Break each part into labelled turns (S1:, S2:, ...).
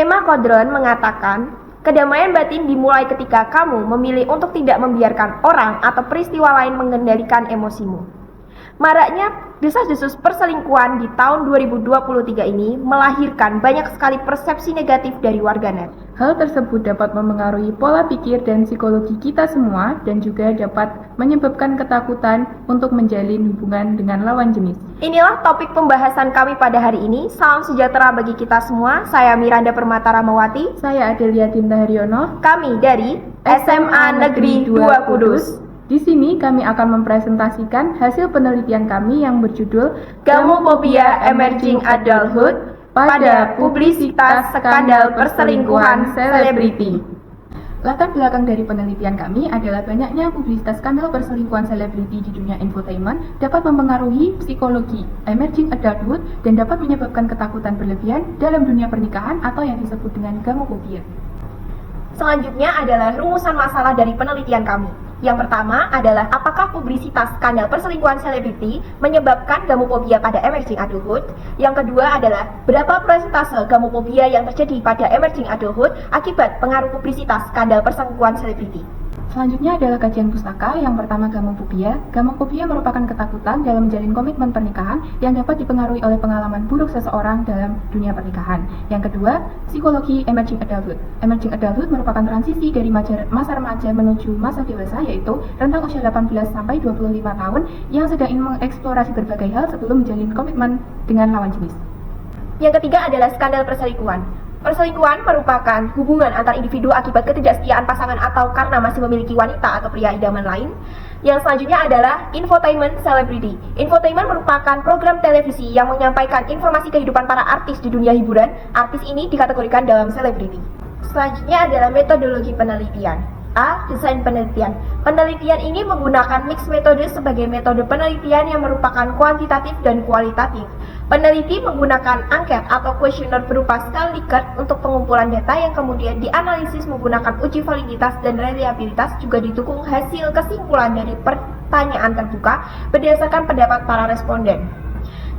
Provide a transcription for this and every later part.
S1: Emma Codron mengatakan, kedamaian batin dimulai ketika kamu memilih untuk tidak membiarkan orang atau peristiwa lain mengendalikan emosimu. Maraknya desas-desus perselingkuhan di tahun 2023 ini melahirkan banyak sekali persepsi negatif dari warganet.
S2: Hal tersebut dapat memengaruhi pola pikir dan psikologi kita semua dan juga dapat menyebabkan ketakutan untuk menjalin hubungan dengan lawan jenis.
S1: Inilah topik pembahasan kami pada hari ini. Salam sejahtera bagi kita semua. Saya Miranda Permata Ramawati.
S2: Saya Adelia Dinta Haryono.
S1: Kami dari SMA Negeri 2 Kudus.
S2: Di sini kami akan mempresentasikan hasil penelitian kami yang berjudul
S1: Gamophobia Emerging Adulthood pada publisitas skandal perselingkuhan selebriti.
S2: Latar belakang dari penelitian kami adalah banyaknya publisitas skandal perselingkuhan selebriti di dunia infotainment dapat mempengaruhi psikologi emerging adulthood dan dapat menyebabkan ketakutan berlebihan dalam dunia pernikahan atau yang disebut dengan gamophobia.
S1: Selanjutnya adalah rumusan masalah dari penelitian kami. Yang pertama adalah apakah publisitas skandal perselingkuhan selebriti menyebabkan gamophobia pada emerging adulthood. Yang kedua adalah berapa persentase gamophobia yang terjadi pada emerging adulthood akibat pengaruh publisitas skandal perselingkuhan selebriti.
S2: Selanjutnya adalah kajian pustaka. Yang pertama gamophobia. Gamophobia merupakan ketakutan dalam menjalin komitmen pernikahan yang dapat dipengaruhi oleh pengalaman buruk seseorang dalam dunia pernikahan. Yang kedua, psikologi emerging adulthood. Emerging adulthood merupakan transisi dari masa remaja menuju masa dewasa, yaitu rentang usia 18 sampai 25 tahun yang sedang ingin mengeksplorasi berbagai hal sebelum menjalin komitmen dengan lawan jenis.
S1: Yang ketiga adalah skandal perselingkuhan. Perselingkuhan merupakan hubungan antar individu akibat ketidaksetiaan pasangan atau karena masih memiliki wanita atau pria idaman lain. Yang selanjutnya adalah infotainment celebrity. Infotainment merupakan program televisi yang menyampaikan informasi kehidupan para artis di dunia hiburan. Artis ini dikategorikan dalam selebriti. Selanjutnya adalah metodologi penelitian. A. Desain penelitian. Penelitian ini menggunakan mix metode sebagai metode penelitian yang merupakan kuantitatif dan kualitatif. Peneliti menggunakan angket atau kuesioner berupa skala Likert untuk pengumpulan data yang kemudian dianalisis menggunakan uji validitas dan reliabilitas, juga didukung hasil kesimpulan dari pertanyaan terbuka berdasarkan pendapat para responden.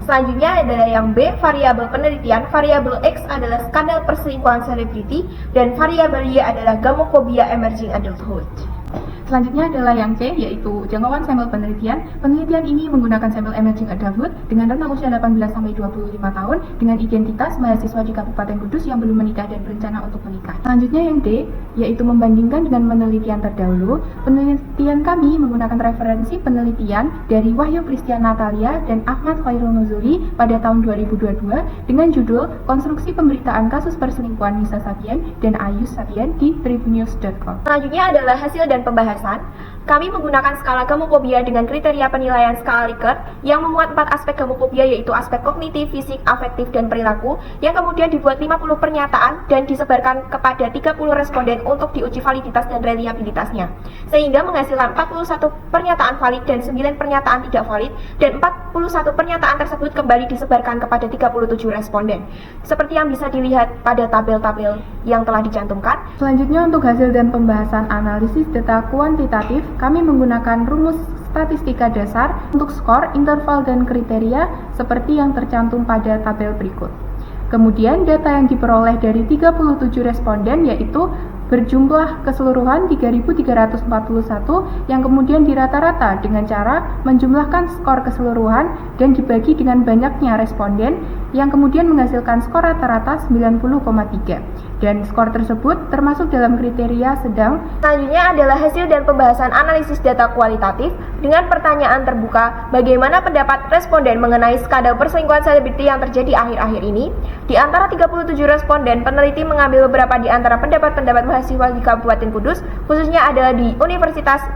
S1: Selanjutnya adalah yang B, variabel penelitian. Variabel X adalah skandal perselingkuhan selebriti dan variabel Y adalah gamophobia emerging adulthood.
S2: Selanjutnya adalah yang C, yaitu jangkauan sampel penelitian. Penelitian ini menggunakan sampel emerging adulthood dengan rentang usia 18-25 tahun dengan identitas mahasiswa di Kabupaten Kudus yang belum menikah dan berencana untuk menikah. Selanjutnya yang D, yaitu membandingkan dengan penelitian terdahulu. Penelitian kami menggunakan referensi penelitian dari Wahyu Christian Natalia dan Ahmad Khairul Nuzuli pada tahun 2022 dengan judul Konstruksi Pemberitaan Kasus Perselingkuhan Nisa Sabian dan Ayus Sabian di tribunnews.com.
S1: Selanjutnya adalah hasil dan pembahasan. Kami menggunakan skala gamophobia dengan kriteria penilaian skala Likert yang memuat 4 aspek gamophobia, yaitu aspek kognitif, fisik, afektif, dan perilaku, yang kemudian dibuat 50 pernyataan dan disebarkan kepada 30 responden untuk diuji validitas dan reliabilitasnya, sehingga menghasilkan 41 pernyataan valid dan 9 pernyataan tidak valid, dan 41 pernyataan tersebut kembali disebarkan kepada 37 responden, seperti yang bisa dilihat pada tabel-tabel yang telah dicantumkan.
S2: Selanjutnya untuk hasil dan pembahasan analisis data kuantitatif, kami menggunakan rumus statistika dasar untuk skor, interval, dan kriteria seperti yang tercantum pada tabel berikut. Kemudian data yang diperoleh dari 37 responden yaitu berjumlah keseluruhan 3.341 yang kemudian dirata-rata dengan cara menjumlahkan skor keseluruhan dan dibagi dengan banyaknya responden yang kemudian menghasilkan skor rata-rata 90,3 dan skor tersebut termasuk dalam kriteria sedang.
S1: Selanjutnya adalah hasil dan pembahasan analisis data kualitatif dengan pertanyaan terbuka, bagaimana pendapat responden mengenai skandal perselingkuhan selebriti yang terjadi akhir-akhir ini. Di antara 37 responden, peneliti mengambil beberapa di antara pendapat-pendapat mahasiswa di Kabupaten Kudus, khususnya adalah di Universitas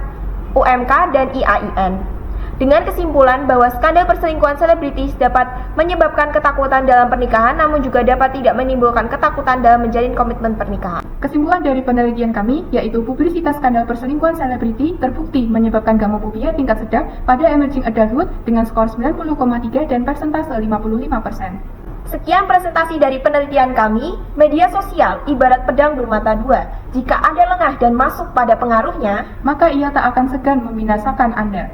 S1: UMK dan IAIN, dengan kesimpulan bahwa skandal perselingkuhan selebritis dapat menyebabkan ketakutan dalam pernikahan, namun juga dapat tidak menimbulkan ketakutan dalam menjalin komitmen pernikahan.
S2: Kesimpulan dari penelitian kami yaitu publisitas skandal perselingkuhan selebriti terbukti menyebabkan gamophobia tingkat sedang pada emerging adulthood dengan skor 90,3 dan persentase 55%.
S1: Sekian presentasi dari penelitian kami. Media sosial ibarat pedang bermata dua. Jika Anda lengah dan masuk pada pengaruhnya,
S2: maka ia tak akan segan membinasakan Anda.